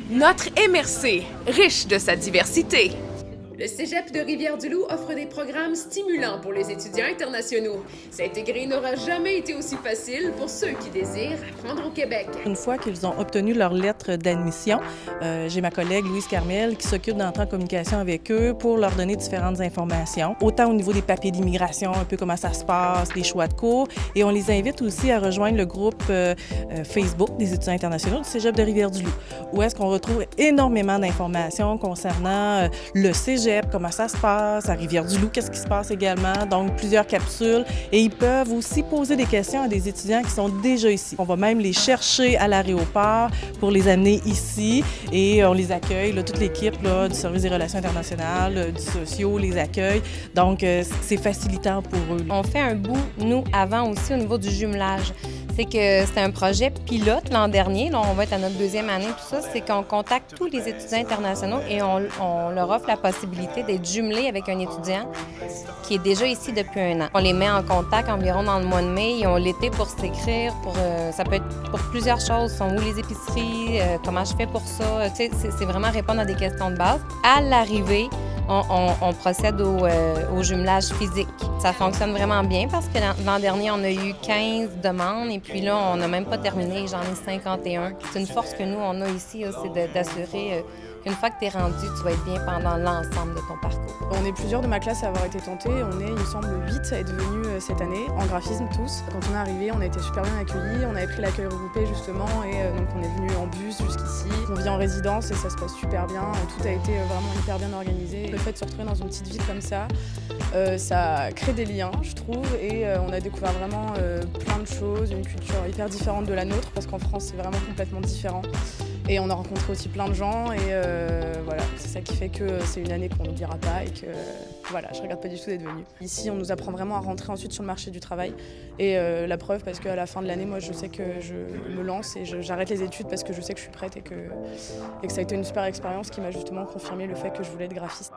Notre MRC, riche de sa diversité. Le Cégep de Rivière-du-Loup offre des programmes stimulants pour les étudiants internationaux. S'intégrer n'aura jamais été aussi facile pour ceux qui désirent apprendre au Québec. Une fois qu'ils ont obtenu leur lettre d'admission, j'ai ma collègue Louise Carmel qui s'occupe d'entrer en communication avec eux pour leur donner différentes informations, autant au niveau des papiers d'immigration, un peu comment ça se passe, les choix de cours, et on les invite aussi à rejoindre le groupe Facebook des étudiants internationaux du Cégep de Rivière-du-Loup, où est-ce qu'on retrouve énormément d'informations concernant le Cégep, comment ça se passe, à Rivière-du-Loup, qu'est-ce qui se passe également, donc plusieurs capsules. Et ils peuvent aussi poser des questions à des étudiants qui sont déjà ici. On va même les chercher à l'aéroport pour les amener ici et on les accueille, là, toute l'équipe là, du service des relations internationales, du socio les accueille. Donc, c'est facilitant pour eux. On fait un bout, nous, avant aussi au niveau du jumelage. C'est que c'était un projet pilote l'an dernier. Là, on va être à notre deuxième année, tout ça. C'est qu'on contacte tous les étudiants internationaux et on leur offre la possibilité d'être jumelés avec un étudiant qui est déjà ici depuis un an. On les met en contact environ dans le mois de mai. Ils ont l'été pour s'écrire. Ça peut être pour plusieurs choses. Sont où les épiceries? Comment je fais pour ça? Tu sais, c'est vraiment répondre à des questions de base. À l'arrivée, on procède au jumelage physique. Ça fonctionne vraiment bien parce que l'an dernier, on a eu 15 demandes et puis là, on n'a même pas terminé, j'en ai 51. C'est une force que nous, on a ici, c'est d'assurer qu'une fois que tu es rendu, tu vas être bien pendant l'ensemble de ton parcours. On est plusieurs de ma classe à avoir été tentés. On est, il me semble, 8 à être venus cette année, en graphisme tous. Quand on est arrivé, on a été super bien accueillis. On avait pris l'accueil regroupé justement et donc on est venu en bus jusqu'ici. On vit en résidence et ça se passe super bien. Tout a été vraiment hyper bien organisé. Le fait de se retrouver dans une petite ville comme ça crée des liens, je trouve, et on a découvert vraiment plein de choses, une culture hyper différente de la nôtre, parce qu'en France, c'est vraiment complètement différent. Et on a rencontré aussi plein de gens, et voilà, c'est ça qui fait que c'est une année qu'on n'oubliera pas, et que voilà, je regrette pas du tout d'être venue. Ici, on nous apprend vraiment à rentrer ensuite sur le marché du travail, et la preuve, parce qu'à la fin de l'année, moi, je sais que je me lance et j'arrête les études parce que je sais que je suis prête et que ça a été une super expérience qui m'a justement confirmé le fait que je voulais être graphiste.